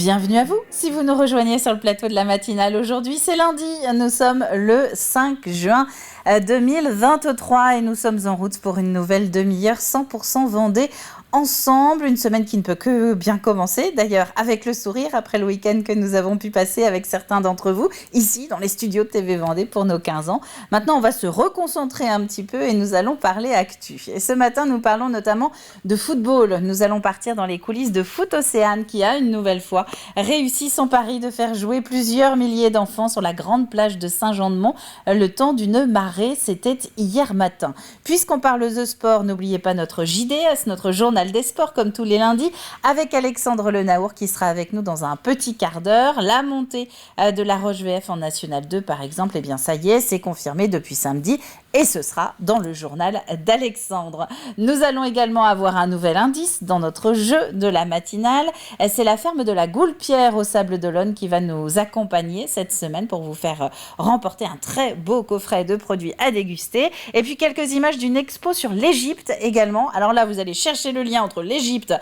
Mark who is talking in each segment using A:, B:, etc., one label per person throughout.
A: Bienvenue à vous, si vous nous rejoignez sur le plateau de la matinale. Aujourd'hui, c'est lundi, nous sommes le 5 juin 2023 et nous sommes en route pour une nouvelle demi-heure 100% Vendée ensemble. Une semaine qui ne peut que bien commencer, d'ailleurs avec le sourire après le week-end que nous avons pu passer avec certains d'entre vous, ici dans les studios de TV Vendée pour nos 15 ans. Maintenant, on va se reconcentrer un petit peu et nous allons parler actu. Et ce matin, nous parlons notamment de football. Nous allons partir dans les coulisses de Foot Océane qui a une nouvelle fois réussi son pari de faire jouer plusieurs milliers d'enfants sur la grande plage de Saint-Jean-de-Mont le temps d'une marée. C'était hier matin. Puisqu'on parle de sport, n'oubliez pas notre JDS, notre journal des sports comme tous les lundis avec Alexandre Lenaour qui sera avec nous dans un petit quart d'heure. La montée de la Roche VF en National 2 par exemple, eh bien ça y est, c'est confirmé depuis samedi et ce sera dans le journal d'Alexandre. Nous allons également avoir un nouvel indice dans notre jeu de la matinale. C'est la ferme de la Goulpière au Sable d'Olonne qui va nous accompagner cette semaine pour vous faire remporter un très beau coffret de produits à déguster. Et puis quelques images d'une expo sur l'Égypte également. Alors là, vous allez chercher le lien entre l'Égypte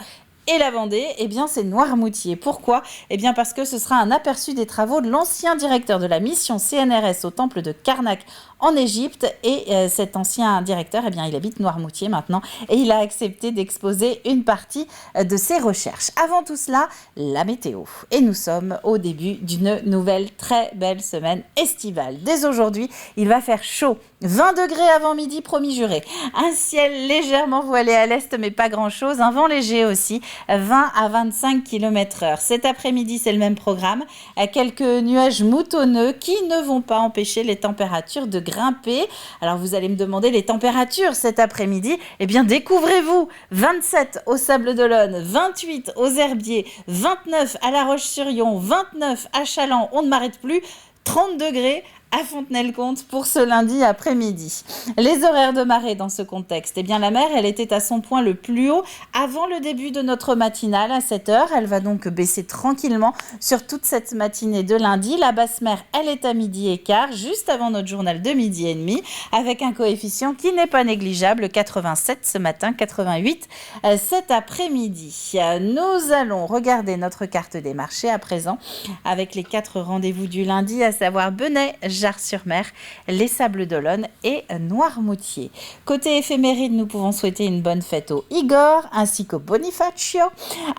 A: et la Vendée, eh bien c'est Noirmoutier. Pourquoi ? Eh bien parce que ce sera un aperçu des travaux de l'ancien directeur de la mission CNRS au temple de Karnak en Égypte. Et cet ancien directeur, eh bien il habite Noirmoutier maintenant et il a accepté d'exposer une partie de ses recherches. Avant tout cela, la météo. Et nous sommes au début d'une nouvelle très belle semaine estivale. Dès aujourd'hui, il va faire chaud. 20 degrés avant midi, promis juré. Un ciel légèrement voilé à l'est, mais pas grand-chose. Un vent léger aussi, 20 à 25 km/h. Cet après-midi, c'est le même programme. Quelques nuages moutonneux qui ne vont pas empêcher les températures de grimper. Alors, vous allez me demander les températures cet après-midi. Eh bien, découvrez-vous. 27 au Sable d'Olonne, 28 aux Herbiers, 29 à La Roche-sur-Yon, 29 à Chaland. On ne m'arrête plus. 30 degrés à Fontenay-le-Comte pour ce lundi après-midi. Les horaires de marée dans ce contexte, eh bien la mer, elle était à son point le plus haut avant le début de notre matinale à 7h. Elle va donc baisser tranquillement sur toute cette matinée de lundi. La basse mer, elle est à midi et quart, juste avant notre journal de midi et demi, avec un coefficient qui n'est pas négligeable, 87 ce matin, 88 cet après-midi. Nous allons regarder notre carte des marchés à présent avec les 4 rendez-vous du lundi, à savoir Benay, Jars-sur-Mer, les Sables d'Olonne et Noirmoutier. Côté éphéméride, nous pouvons souhaiter une bonne fête au Igor ainsi qu'au Bonifacio.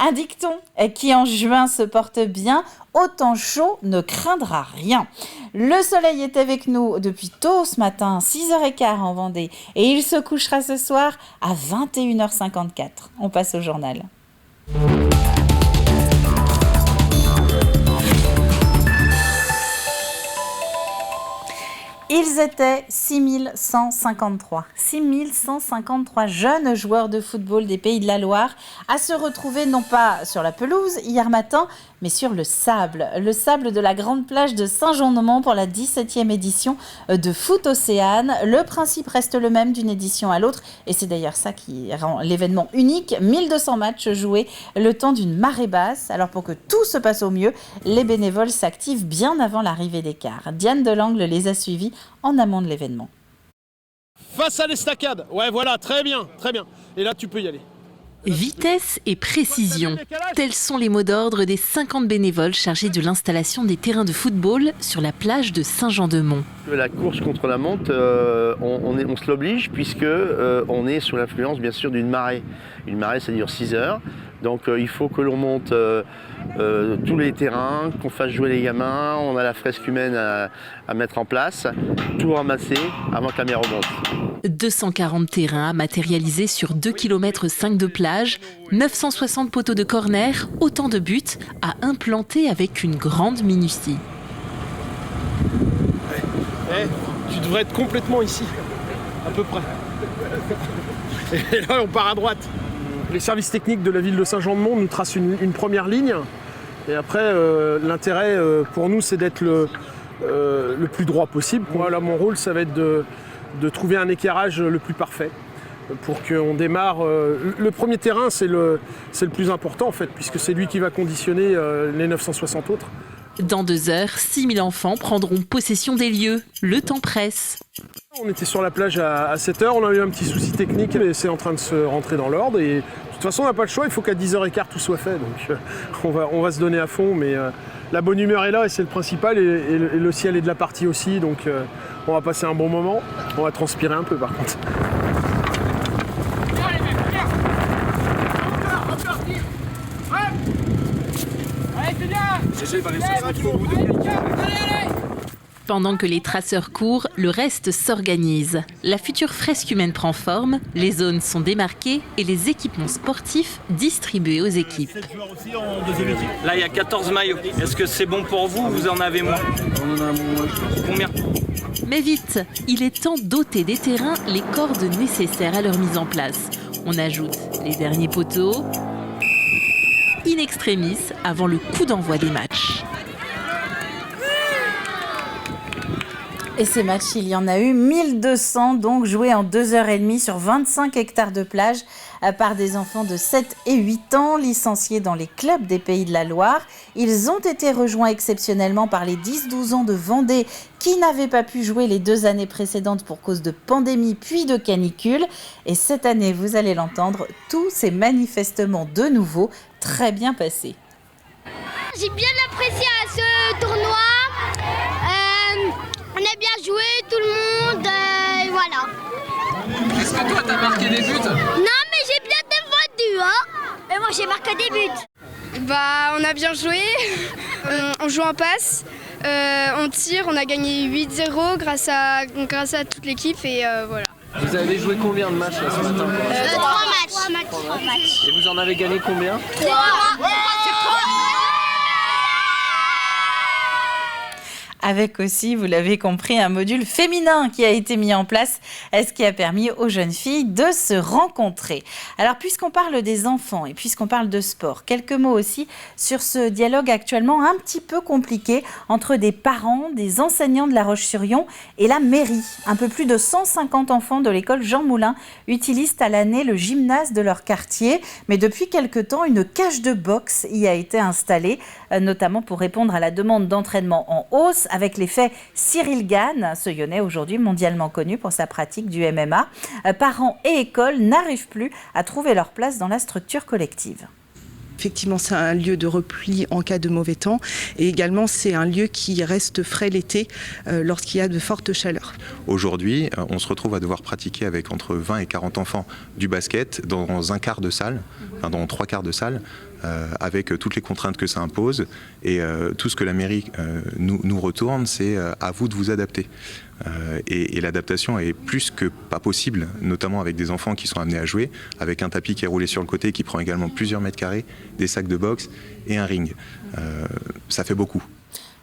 A: Un dicton qui en juin se porte bien, au temps chaud ne craindra rien. Le soleil est avec nous depuis tôt ce matin, 6h15 en Vendée, et il se couchera ce soir à 21h54. On passe au journal. Ils étaient 6153. 6153 jeunes joueurs de football des Pays de la Loire à se retrouver non pas sur la pelouse hier matin, mais sur le sable de la grande plage de Saint-Jean-de-Mont pour la 17e édition de Foot Océane. Le principe reste le même d'une édition à l'autre et c'est d'ailleurs ça qui rend l'événement unique. 1200 matchs joués le temps d'une marée basse. Alors pour que tout se passe au mieux, les bénévoles s'activent bien avant l'arrivée des cars. Diane Delangle les a suivis en amont de l'événement.
B: Face à l'estacade, ouais voilà, très bien. Et là tu peux y aller.
C: Vitesse et précision, tels sont les mots d'ordre des 50 bénévoles chargés de l'installation des terrains de football sur la plage de Saint-Jean-de-Mont.
D: La course contre la monte, on se l'oblige puisque on est sous l'influence bien sûr d'une marée. Une marée ça dure 6 heures, donc il faut que l'on monte tous les terrains, qu'on fasse jouer les gamins, on a la fresque humaine à mettre en place, tout ramasser avant que la mer remonte.
C: 240 terrains matérialisés sur 2,5 km de plage, 960 poteaux de corner, autant de buts à implanter avec une grande minutie.
B: Tu devrais être complètement ici, à peu près. Et là on part à droite. Les services techniques de la ville de Saint-Jean-de-Mont nous tracent une première ligne. Et après, l'intérêt pour nous, c'est d'être le plus droit possible. Moi, là, mon rôle, ça va être de trouver un éclairage le plus parfait pour qu'on démarre. Le premier terrain, c'est le plus important, en fait, puisque c'est lui qui va conditionner les 960 autres.
C: Dans 2 heures, 6000 enfants prendront possession des lieux. Le temps presse.
B: On était sur la plage à 7h, on a eu un petit souci technique, mais c'est en train de se rentrer dans l'ordre et tout toute façon, on n'a pas le choix, il faut qu'à 10h15 tout soit fait. Donc on va se donner à fond, mais la bonne humeur est là et c'est le principal. Et le ciel est de la partie aussi, donc on va passer un bon moment. On va transpirer un peu par contre.
C: Pendant que les traceurs courent, le reste s'organise. La future fresque humaine prend forme, les zones sont démarquées et les équipements sportifs distribués aux équipes.
E: Là, il y a 14 maillots. Est-ce que c'est bon pour vous ou vous en avez moins? On en a moins. Combien?
C: Mais vite, il est temps d'ôter des terrains les cordes nécessaires à leur mise en place. On ajoute les derniers poteaux, in extremis, avant le coup d'envoi des matchs.
A: Et ces matchs, il y en a eu 1200, donc joués en 2h30 sur 25 hectares de plage par des enfants de 7 et 8 ans, licenciés dans les clubs des Pays de la Loire. Ils ont été rejoints exceptionnellement par les 10-12 ans de Vendée qui n'avaient pas pu jouer les 2 années précédentes pour cause de pandémie puis de canicule. Et cette année, vous allez l'entendre, tout s'est manifestement de nouveau très bien passé.
F: J'ai bien apprécié à ce tournoi. On a bien joué, tout le monde, voilà.
G: Est-ce que toi, t'as marqué des buts?
F: Non, mais j'ai bien défendu, hein. Et moi, j'ai marqué des buts.
H: Bah, on a bien joué. On joue en passe, on tire, on a gagné 8-0 grâce à toute l'équipe et voilà.
G: Vous avez joué combien de matchs là, ce matin?
F: 3 matchs.
G: Et vous en avez gagné combien?
F: 3.
A: Avec aussi, vous l'avez compris, un module féminin qui a été mis en place, ce qui a permis aux jeunes filles de se rencontrer. Alors, puisqu'on parle des enfants et puisqu'on parle de sport, quelques mots aussi sur ce dialogue actuellement un petit peu compliqué entre des parents, des enseignants de La Roche-sur-Yon et la mairie. Un peu plus de 150 enfants de l'école Jean Moulin utilisent à l'année le gymnase de leur quartier. Mais depuis quelque temps, une cage de boxe y a été installée, notamment pour répondre à la demande d'entraînement en hausse, avec l'effet Cyril Gann, ce Lyonnais aujourd'hui mondialement connu pour sa pratique du MMA. Parents et écoles n'arrivent plus à trouver leur place dans la structure collective.
I: Effectivement, c'est un lieu de repli en cas de mauvais temps et également c'est un lieu qui reste frais l'été lorsqu'il y a de fortes chaleurs.
J: Aujourd'hui, on se retrouve à devoir pratiquer avec entre 20 et 40 enfants du basket dans un quart de salle, enfin dans 3 quarts de salle, avec toutes les contraintes que ça impose et tout ce que la mairie nous retourne, c'est à vous de vous adapter. Et l'adaptation est plus que pas possible, notamment avec des enfants qui sont amenés à jouer, avec un tapis qui est roulé sur le côté qui prend également plusieurs mètres carrés, des sacs de boxe et un ring. Ça fait beaucoup.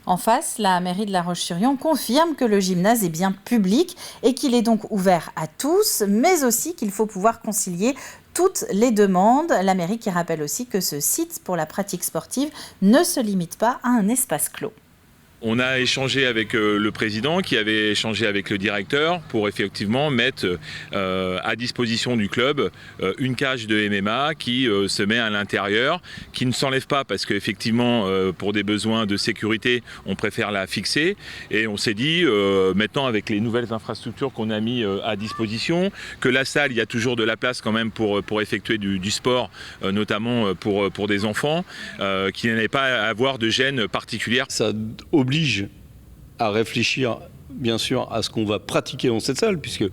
A: En face, la mairie de La Roche-sur-Yon confirme que le gymnase est bien public et qu'il est donc ouvert à tous, mais aussi qu'il faut pouvoir concilier toutes les demandes. La mairie qui rappelle aussi que ce site pour la pratique sportive ne se limite pas à un espace clos.
K: On a échangé avec le président qui avait échangé avec le directeur pour effectivement mettre à disposition du club une cage de MMA qui se met à l'intérieur, qui ne s'enlève pas parce qu'effectivement pour des besoins de sécurité on préfère la fixer et on s'est dit maintenant avec les nouvelles infrastructures qu'on a mis à disposition, que la salle il y a toujours de la place quand même pour effectuer du sport notamment pour des enfants qui n'avaient pas à avoir de gêne particulière.
L: Ça oblige à réfléchir bien sûr à ce qu'on va pratiquer dans cette salle, puisque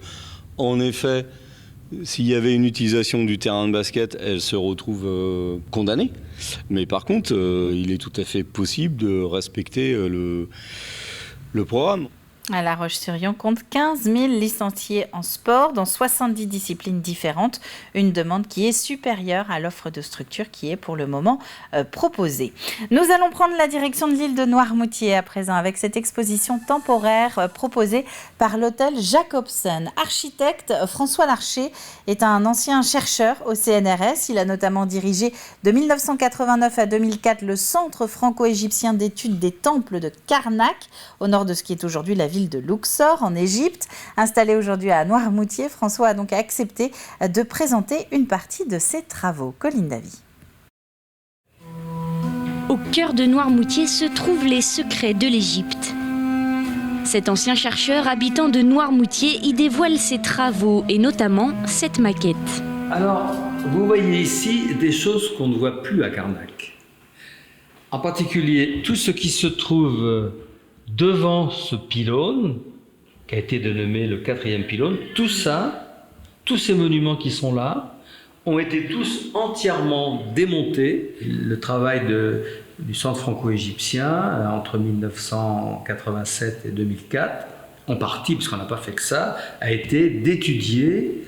L: en effet s'il y avait une utilisation du terrain de basket, elle se retrouve condamnée, mais par contre il est tout à fait possible de respecter le programme.
A: La Roche-sur-Yon compte 15 000 licenciés en sport dans 70 disciplines différentes, une demande qui est supérieure à l'offre de structure qui est pour le moment proposée. Nous allons prendre la direction de l'île de Noirmoutier à présent avec cette exposition temporaire proposée par l'hôtel Jacobsen. Architecte, François Larcher est un ancien chercheur au CNRS. Il a notamment dirigé de 1989 à 2004 le Centre franco-égyptien d'études des temples de Karnak, au nord de ce qui est aujourd'hui la ville de Luxor en Égypte. Installé aujourd'hui à Noirmoutier, François a donc accepté de présenter une partie de ses travaux. Colline Davy.
M: Au cœur de Noirmoutier se trouvent les secrets de l'Égypte. Cet ancien chercheur habitant de Noirmoutier y dévoile ses travaux et notamment cette maquette.
N: Alors, Vous voyez ici des choses qu'on ne voit plus à Carnac. En particulier, tout ce qui se trouve devant ce pylône, qui a été dénommé le 4e pylône, tout ça, tous ces monuments qui sont là, ont été tous entièrement démontés. Le travail du centre franco-égyptien, entre 1987 et 2004, en partie, parce qu'on n'a pas fait que ça, a été d'étudier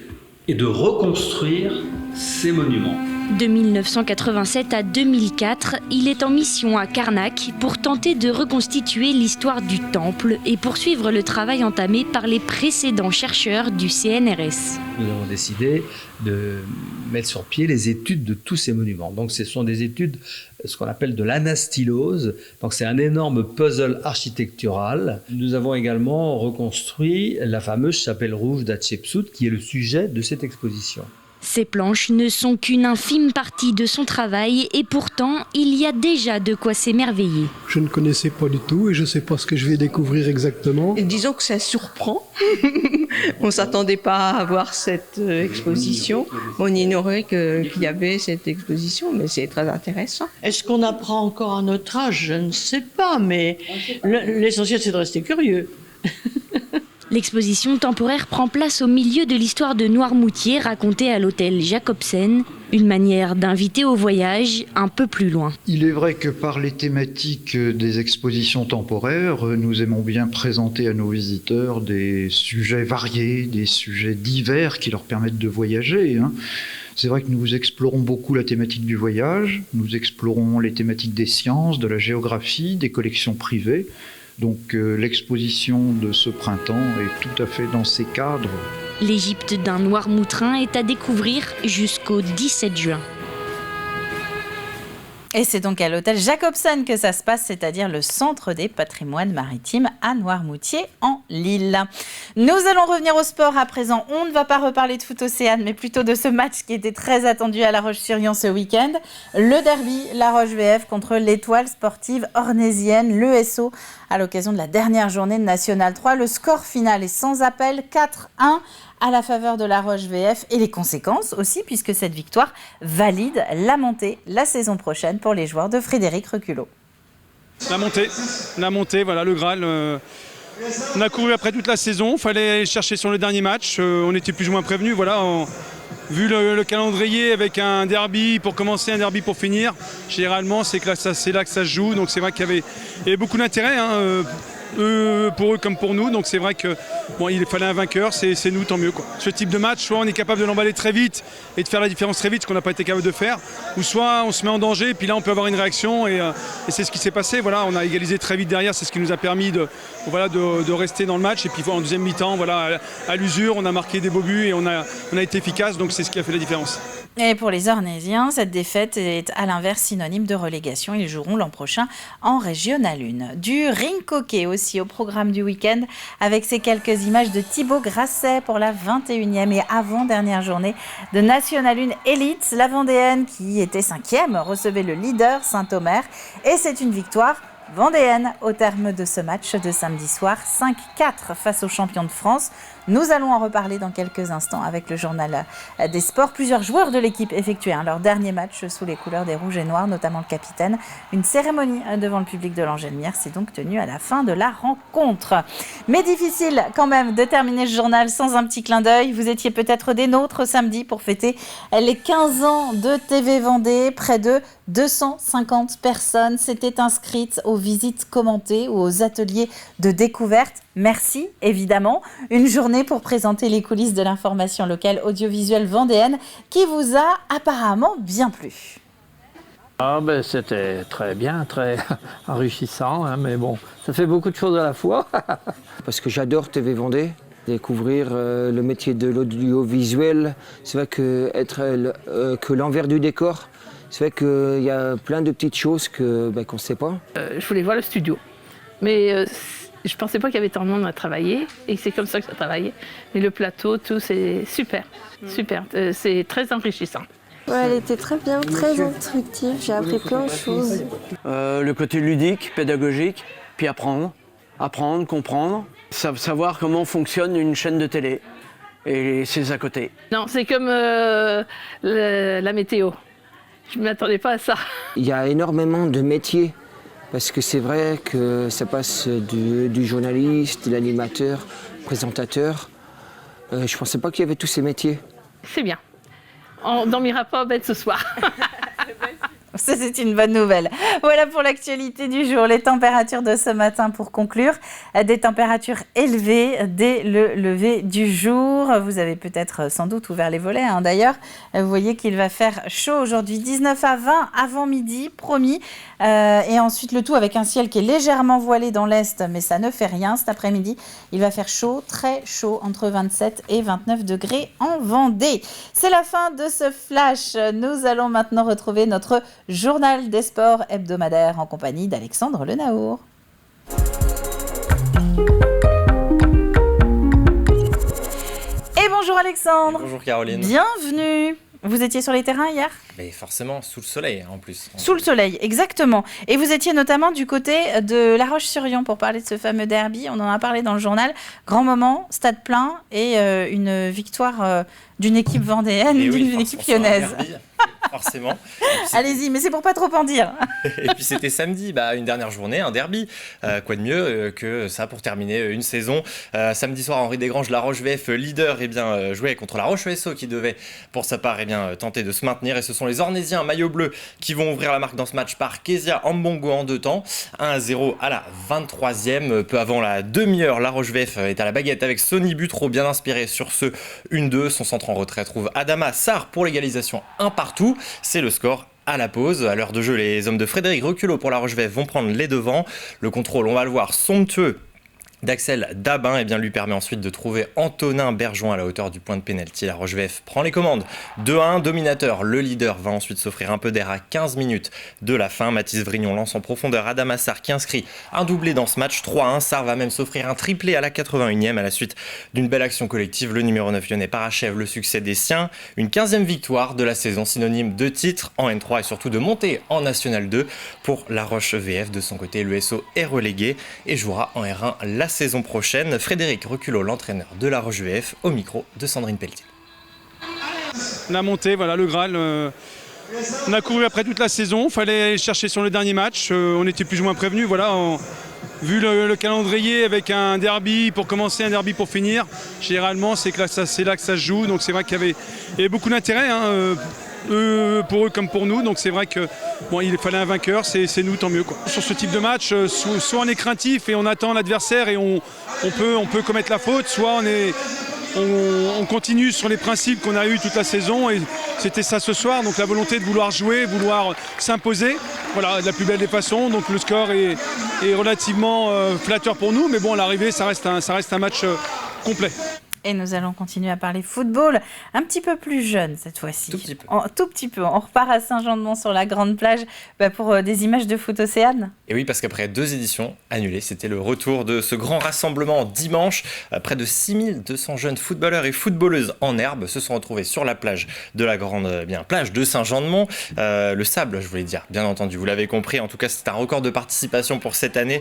N: et de reconstruire ces monuments.
M: De 1987 à 2004, il est en mission à Carnac pour tenter de reconstituer l'histoire du temple et poursuivre le travail entamé par les précédents chercheurs du CNRS.
N: Nous avons décidé de mettre sur pied les études de tous ces monuments. Donc ce sont des études, ce qu'on appelle de l'anastylose. Donc c'est un énorme puzzle architectural. Nous avons également reconstruit la fameuse chapelle rouge d'Hatshepsut qui est le sujet de cette exposition.
M: Ces planches ne sont qu'une infime partie de son travail et pourtant, il y a déjà de quoi s'émerveiller.
O: Je ne connaissais pas du tout et je ne sais pas ce que je vais découvrir exactement.
P: Et disons que ça surprend. On ne s'attendait pas à voir cette exposition. On ignorait qu'il y avait cette exposition, mais c'est très intéressant.
Q: Est-ce qu'on apprend encore à notre âge? Je ne sais pas, mais l'essentiel c'est de rester curieux.
M: L'exposition temporaire prend place au milieu de l'histoire de Noirmoutier racontée à l'hôtel Jacobsen, une manière d'inviter au voyage un peu plus loin.
R: Il est vrai que par les thématiques des expositions temporaires, nous aimons bien présenter à nos visiteurs des sujets variés, des sujets divers qui leur permettent de voyager. C'est vrai que nous explorons beaucoup la thématique du voyage, nous explorons les thématiques des sciences, de la géographie, des collections privées. Donc l'exposition de ce printemps est tout à fait dans ces cadres.
M: L'Égypte d'un Noirmoutrin est à découvrir jusqu'au 17 juin.
A: Et c'est donc à l'hôtel Jacobsen que ça se passe, c'est-à-dire le centre des patrimoines maritimes à Noirmoutier en Lille. Nous allons revenir au sport à présent. On ne va pas reparler de foot Océane, mais plutôt de ce match qui était très attendu à La Roche-sur-Yon ce week-end. Le derby La Roche VF contre l'Étoile sportive ornésienne, l'ESO, à l'occasion de la dernière journée de National 3. Le score final est sans appel, 4-1. À la faveur de La Roche VF et les conséquences aussi, puisque cette victoire valide la montée la saison prochaine pour les joueurs de Frédéric Reculot.
S: La montée, voilà le Graal. On a couru après toute la saison, il fallait aller chercher sur le dernier match. On était plus ou moins prévenus, voilà. Vu le calendrier avec un derby pour commencer, un derby pour finir, généralement c'est là que ça se joue. Donc c'est vrai qu'il y avait beaucoup d'intérêt. Pour eux comme pour nous, donc c'est vrai que il fallait un vainqueur, c'est nous, tant mieux quoi. Ce type de match, soit on est capable de l'emballer très vite et de faire la différence très vite, ce qu'on n'a pas été capable de faire, ou soit on se met en danger et puis là on peut avoir une réaction et c'est ce qui s'est passé. Voilà, on a égalisé très vite derrière, c'est ce qui nous a permis de rester dans le match et puis en deuxième mi-temps, voilà, à l'usure, on a marqué des beaux buts et on a été efficace, donc c'est ce qui a fait la différence.
A: Et pour les Ornésiens, cette défaite est à l'inverse synonyme de relégation. Ils joueront l'an prochain en Régional 1. Du ring hockey aussi au programme du week-end avec ces quelques images de Thibaut Grasset pour la 21e et avant-dernière journée de National 1 Elite. La Vendéenne, qui était 5e, recevait le leader Saint-Omer et c'est une victoire vendéenne au terme de ce match de samedi soir, 5-4 face aux champions de France. Nous allons en reparler dans quelques instants avec le journal des sports. Plusieurs joueurs de l'équipe effectuaient leur dernier match sous les couleurs des Rouges et Noirs, notamment le capitaine. Une cérémonie devant le public de l'Angelière s'est donc tenue à la fin de la rencontre. Mais difficile quand même de terminer ce journal sans un petit clin d'œil. Vous étiez peut-être des nôtres samedi pour fêter les 15 ans de TV Vendée. Près de 250 personnes s'étaient inscrites aux visites commentées ou aux ateliers de découverte. Merci, évidemment. Une journée pour présenter les coulisses de l'information locale audiovisuelle vendéenne qui vous a apparemment bien plu.
T: C'était très bien, très enrichissant, mais bon, ça fait beaucoup de choses à la fois.
U: Parce que j'adore TV Vendée, découvrir le métier de l'audiovisuel. C'est vrai que l'envers du décor, c'est vrai qu'il y a plein de petites choses qu'on ne sait pas.
V: Je voulais voir le studio, mais je ne pensais pas qu'il y avait tant de monde à travailler, et c'est comme ça que ça travaillait. Mais le plateau, tout, c'est super, super, c'est très enrichissant.
W: Ouais, elle était très bien, très instructive, j'ai appris plein de choses.
T: Le côté ludique, pédagogique, puis apprendre, comprendre, savoir comment fonctionne une chaîne de télé. et c'est à côté.
V: Non, c'est comme la météo. Je ne m'attendais pas à ça.
U: Il y a énormément de métiers, parce que c'est vrai que ça passe du journaliste, de l'animateur, présentateur. Je ne pensais pas qu'il y avait tous ces métiers.
V: C'est bien. On ne dormira pas bête ce soir.
A: Ça, c'est une bonne nouvelle. Voilà pour l'actualité du jour. Les températures de ce matin pour conclure. Des températures élevées dès le lever du jour. Vous avez peut-être sans doute ouvert les volets. D'ailleurs, vous voyez qu'il va faire chaud aujourd'hui. 19 à 20 avant midi, promis. Et ensuite, le tout avec un ciel qui est légèrement voilé dans l'est, mais ça ne fait rien. Cet après-midi, il va faire chaud, très chaud, entre 27 et 29 degrés en Vendée. C'est la fin de ce flash. Nous allons maintenant retrouver notre journal des sports hebdomadaire en compagnie d'Alexandre Lenaour. Et bonjour Alexandre.
B: Et bonjour Caroline.
A: Bienvenue. Vous étiez sur les terrains hier ?
B: Mais forcément, sous le soleil en plus.
A: Sous le soleil, exactement. Et vous étiez notamment du côté de La Roche-sur-Yon pour parler de ce fameux derby. On en a parlé dans le journal. Grand moment, stade plein et une victoire d'une équipe vendéenne, d'une équipe lyonnaise.
B: Forcément.
A: Allez-y, mais c'est pour pas trop en dire.
B: Et puis c'était samedi, une dernière journée, un derby. Quoi de mieux que ça pour terminer une saison. Samedi soir, Henri Desgranges, La Roche VF, leader, jouait contre La Roche ESO qui devait, pour sa part, tenter de se maintenir. Et ce sont les Ornésiens, maillot bleu, qui vont ouvrir la marque dans ce match par Kezia Ambongo en 2 temps. 1-0 à la 23e. Peu avant la demi-heure, La Roche VF est à la baguette avec Sonny Butro, bien inspiré sur ce 1-2. Son centre en retrait trouve Adama Sarr pour l'égalisation 1 partout. C'est le score à la pause. À l'heure de jeu, les hommes de Frédéric Reculot pour La Roche-VF vont prendre les devants. Le contrôle, on va le voir, somptueux d'Axel Dabin lui permet ensuite de trouver Antonin Bergeon à la hauteur du point de pénalty. La Roche-VF prend les commandes. 2-1, dominateur. Le leader va ensuite s'offrir un peu d'air à 15 minutes de la fin. Mathis Vrignon lance en profondeur Adama Sarr qui inscrit un doublé dans ce match. 3-1. Sarr va même s'offrir un triplé à la 81e à la suite d'une belle action collective. Le numéro 9 lyonnais parachève le succès des siens. Une 15e victoire de la saison, synonyme de titre en N3 et surtout de montée en National 2 pour La Roche-VF. De son côté, l'USO est relégué et jouera en R1 la saison prochaine. Frédéric Reculot, l'entraîneur de La Roche-VF, au micro de Sandrine Pelletier.
S: La montée, voilà le Graal. On a couru après toute la saison, il fallait aller chercher sur le dernier match. On était plus ou moins prévenus. Vu le calendrier avec un derby pour commencer, un derby pour finir, généralement c'est là que ça se joue. Donc c'est vrai qu'il y avait beaucoup d'intérêt. Pour eux comme pour nous, donc c'est vrai que il fallait un vainqueur, c'est nous, tant mieux. Sur ce type de match, soit on est craintif et on attend l'adversaire et on peut commettre la faute, soit on continue sur les principes qu'on a eu toute la saison et c'était ça ce soir, donc la volonté de vouloir jouer, vouloir s'imposer, de la plus belle des façons. Donc le score est relativement flatteur pour nous, mais à l'arrivée ça reste un match complet.
A: Et nous allons continuer à parler football, un petit peu plus jeune cette fois-ci. Tout petit peu. On repart à Saint-Jean-de-Mont sur la grande plage pour des images de foot Océane.
B: Et oui, parce qu'après 2 éditions annulées, c'était le retour de ce grand rassemblement dimanche. Près de 6200 jeunes footballeurs et footballeuses en herbe se sont retrouvés sur la plage de la grande plage de Saint-Jean-de-Mont. Le sable, je voulais dire, bien entendu, vous l'avez compris. En tout cas, c'est un record de participation pour cette année.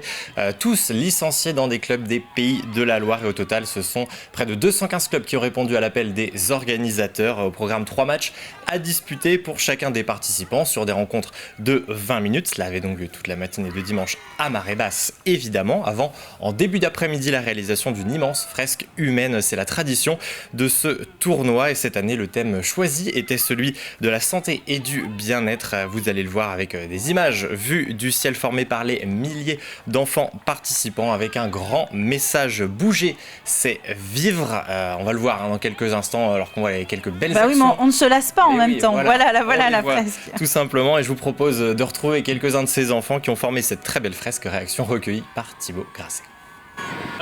B: Tous licenciés dans des clubs des Pays de la Loire. Et au total, ce sont près de 215 clubs qui ont répondu à l'appel des organisateurs. Au programme 3 matchs à disputer pour chacun des participants sur des rencontres de 20 minutes. Cela avait donc lieu toute la matinée de dimanche à marée basse, évidemment. Avant, en début d'après-midi, la réalisation d'une immense fresque humaine. C'est la tradition de ce tournoi. Et cette année, le thème choisi était celui de la santé et du bien-être. Vous allez le voir avec des images vues du ciel formé par les milliers d'enfants participants avec un grand message. Bouger, c'est vivre. On va le voir dans quelques instants alors qu'on voit quelques belles actions.
A: Oui, mais on ne se lasse pas en même temps. Voilà la fresque.
B: Tout simplement, et je vous propose de retrouver quelques-uns de ces enfants qui ont formé cette très belle fresque. Réaction recueillie par Thibaut Grasset.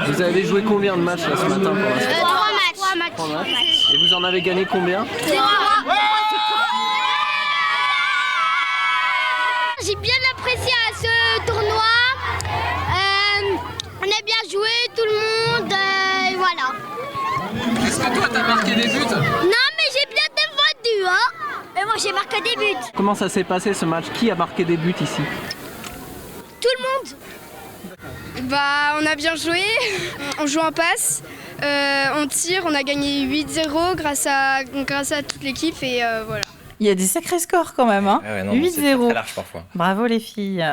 G: Vous avez joué combien de matchs ce matin pour l'instant?
F: 3 matchs.
G: Et vous en avez gagné combien?
F: 0. J'ai bien apprécié ce tournoi. On a bien joué, tout le monde. Voilà.
G: Est-ce que toi t'as marqué des buts?
F: Non, mais j'ai bien défendu, Et moi j'ai marqué des buts.
G: Comment ça s'est passé ce match? Qui a marqué des buts ici?
F: Tout le monde.
H: On a bien joué, on joue en passe, on tire, on a gagné 8-0 grâce à toute l'équipe et voilà.
A: Il y a des sacrés scores quand même, hein. 8-0.
B: C'est très large parfois.
A: Bravo les filles.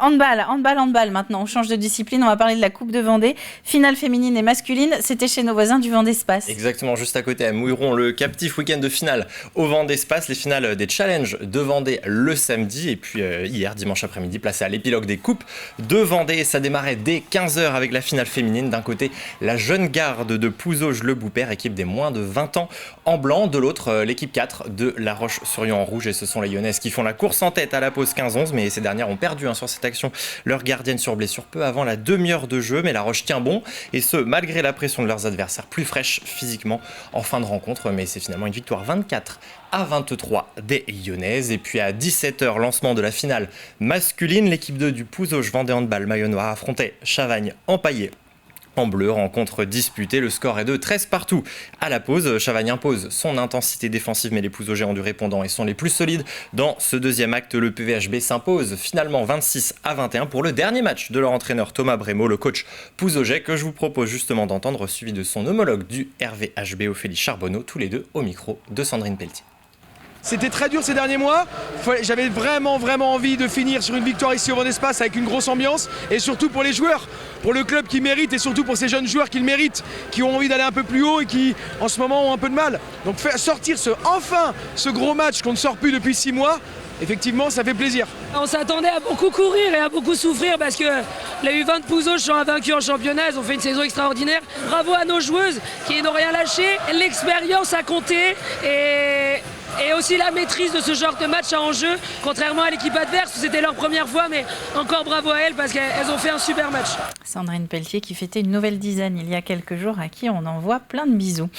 A: Handball maintenant. On change de discipline. On va parler de la Coupe de Vendée. Finale féminine et masculine. C'était chez nos voisins du Vendespace.
B: Exactement, juste à côté à Mouilleron, le captif week-end de finale au Vendespace. Les finales des challenges de Vendée le samedi. Et puis hier, dimanche après-midi, placé à l'épilogue des Coupes de Vendée. Ça démarrait dès 15h avec la finale féminine. D'un côté, la jeune garde de Pouzauges-le-Boupère, équipe des moins de 20 ans en blanc. De l'autre, l'équipe 4 de La Roche-sur-Yon en rouge, et ce sont les Lyonnaises qui font la course en tête à la pause 15-11, mais ces dernières ont perdu sur cette action leur gardienne sur blessure peu avant la demi-heure de jeu, mais La Roche tient bon, et ce malgré la pression de leurs adversaires plus fraîches physiquement en fin de rencontre, mais c'est finalement une victoire 24-23 des Lyonnaises. Et puis à 17h, lancement de la finale masculine, l'équipe 2 du Pouzauges Vendée Handball Maillot Noir affrontait Chavagne empaillé en bleu, rencontre disputée, le score est de 13 partout. À la pause, Chavagne impose son intensité défensive, mais les Pouzaugeais ont du répondant et sont les plus solides. Dans ce deuxième acte, le PVHB s'impose finalement 26-21 pour le dernier match de leur entraîneur Thomas Brémaud, le coach Pouzaugeais, que je vous propose justement d'entendre, suivi de son homologue du RVHB, Ophélie Charbonneau, tous les deux au micro de Sandrine Pelletier.
C: C'était très dur ces derniers mois, j'avais vraiment envie de finir sur une victoire ici au Vendespace avec une grosse ambiance, et surtout pour les joueurs, pour le club qui mérite, et surtout pour ces jeunes joueurs qui le méritent, qui ont envie d'aller un peu plus haut et qui en ce moment ont un peu de mal. Donc faire sortir ce gros match qu'on ne sort plus depuis 6 mois, effectivement ça fait plaisir.
D: On s'attendait à beaucoup courir et à beaucoup souffrir parce que les U20 de Pouzauges sont invaincus en championnat, ils ont fait une saison extraordinaire. Bravo à nos joueuses qui n'ont rien lâché, l'expérience a compté et aussi la maîtrise de ce genre de match à enjeu, contrairement à l'équipe adverse où c'était leur première fois, mais encore bravo à elles parce qu'elles ont fait un super match.
A: Sandrine Pelletier qui fêtait une nouvelle dizaine il y a quelques jours, à qui on envoie plein de bisous.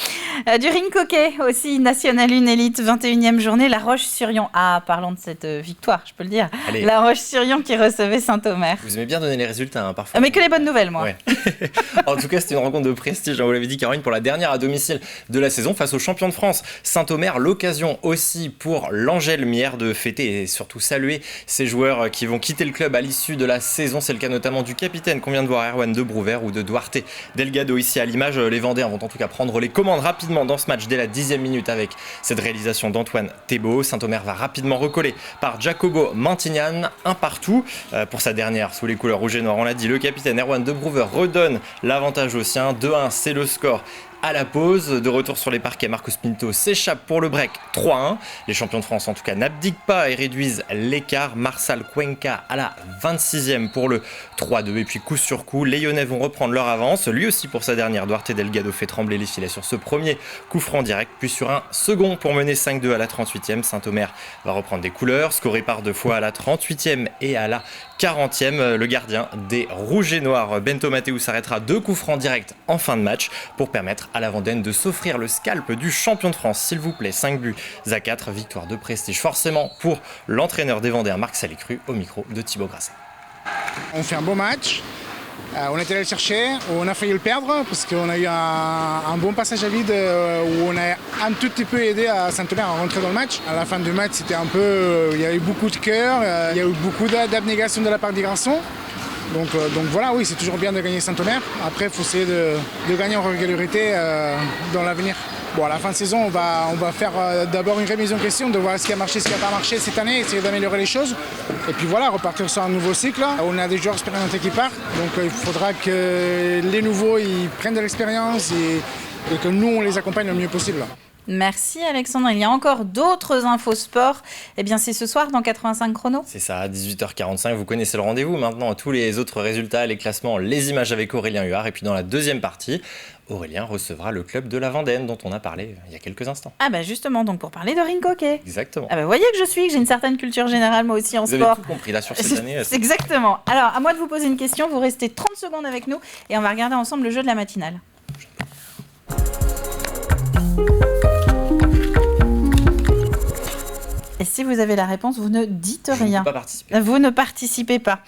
A: Du ring hockey aussi, National 1 Elite, 21e journée, La Roche-sur-Yon. Ah, parlons de cette victoire, je peux le dire.
B: Allez.
A: La Roche-sur-Yon qui recevait Saint-Omer.
B: Vous aimez bien donner les résultats parfois.
A: Mais que les bonnes nouvelles, moi.
B: Ouais. En tout cas, c'était une rencontre de prestige, vous l'avez dit Caroline, pour la dernière à domicile de la saison face aux champions de France. Saint-Omer, l'occasion aussi pour l'Angèle Mière de fêter et surtout saluer ces joueurs qui vont quitter le club à l'issue de la saison. C'est le cas notamment du capitaine qu'on vient de voir, Erwan de Brouwer, ou de Duarte Delgado ici à l'image. Les Vendéens vont en tout cas prendre les commandes rapidement dans ce match dès la 10e minute avec cette réalisation d'Antoine Thébault. Saint-Omer va rapidement recoller par Jacobo Mantignan, un partout pour sa dernière sous les couleurs rouge et noir. On l'a dit, le capitaine Erwan de Brouwer redonne l'avantage aux siens. 2-1, c'est le score. À la pause, de retour sur les parquets, Marcos Pinto s'échappe pour le break 3-1. Les champions de France en tout cas n'abdiquent pas et réduisent l'écart. Marsal Cuenca à la 26e pour le 3-2. Et puis coup sur coup, les Lyonnais vont reprendre leur avance. Lui aussi pour sa dernière, Duarte Delgado fait trembler les filets sur ce premier coup franc direct, puis sur un second pour mener 5-2 à la 38e. Saint-Omer va reprendre des couleurs, scoré par 2 fois à la 38e et à la 40e. Le gardien des Rouges et Noirs, Bento Matteo, s'arrêtera 2 coups francs directs en fin de match pour permettre à la Vendéenne de s'offrir le scalp du champion de France. S'il vous plaît, 5 buts à 4, victoire de prestige forcément pour l'entraîneur des Vendéens, Marc Salicru, au micro de Thibaut Grasset.
E: On fait un beau match, on est allé le chercher, on a failli le perdre parce qu'on a eu un bon passage à vide où on a un tout petit peu aidé à Saint-Omer à rentrer dans le match. À la fin du match, c'était un peu, il y a eu beaucoup de cœur, il y a eu beaucoup d'abnégation de la part des garçons. Donc voilà, oui, c'est toujours bien de gagner Saint-Omer. Après, il faut essayer de gagner en régularité dans l'avenir. Bon, à la fin de saison, on va faire d'abord une révision question, de voir ce qui a marché, ce qui n'a pas marché cette année, essayer d'améliorer les choses. Et puis voilà, repartir sur un nouveau cycle. On a des joueurs expérimentés qui partent, donc il faudra que les nouveaux ils prennent de l'expérience et que nous, on les accompagne le mieux possible.
A: Merci Alexandre. Il y a encore d'autres infos sport. Eh bien, c'est ce soir dans 85 chrono.
B: C'est ça, à 18h45. Vous connaissez le rendez-vous. Maintenant, tous les autres résultats, les classements, les images avec Aurélien Huard. Et puis dans la deuxième partie, Aurélien recevra le club de la Vendéenne dont on a parlé il y a quelques instants.
A: Ah bah justement, donc pour parler de ring hockey.
B: Exactement.
A: Ah bah voyez que j'ai une certaine culture générale moi aussi en sport.
B: Vous avez tout compris là sur cette année.
A: C'est exactement. Alors, à moi de vous poser une question. Vous restez 30 secondes avec nous et on va regarder ensemble le jeu de la matinale. Et si vous avez la réponse, vous ne dites rien. Vous ne participez pas.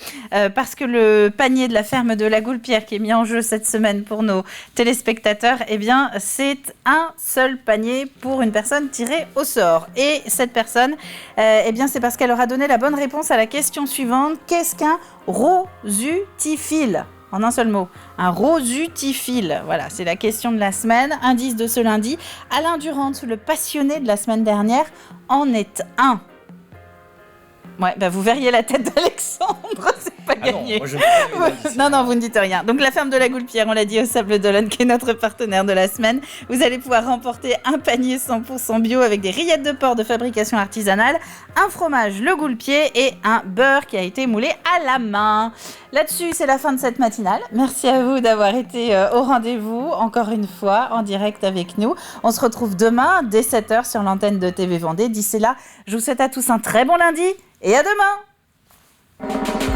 A: Parce que le panier de la ferme de la Goulpière qui est mis en jeu cette semaine pour nos téléspectateurs, eh bien, c'est un seul panier pour une personne tirée au sort. Et cette personne, eh bien, c'est parce qu'elle aura donné la bonne réponse à la question suivante. Qu'est-ce qu'un rosutifile ? en un seul mot. Un rosutifile. Voilà, c'est la question de la semaine. Indice de ce lundi. Alain Durand, le passionné de la semaine dernière, en est un. Ouais, bah vous verriez la tête d'Alexandre, c'est pas gagné.
B: Non, moi je ne
A: non, vous ne dites rien. Donc la ferme de la Goulpière, on l'a dit, au Sable d'Olonne, qui est notre partenaire de la semaine. Vous allez pouvoir remporter un panier 100% bio avec des rillettes de porc de fabrication artisanale, un fromage, le Goulpier et un beurre qui a été moulé à la main. Là-dessus, c'est la fin de cette matinale. Merci à vous d'avoir été au rendez-vous, encore une fois, en direct avec nous. On se retrouve demain, dès 7h, sur l'antenne de TV Vendée. D'ici là, je vous souhaite à tous un très bon lundi et à demain.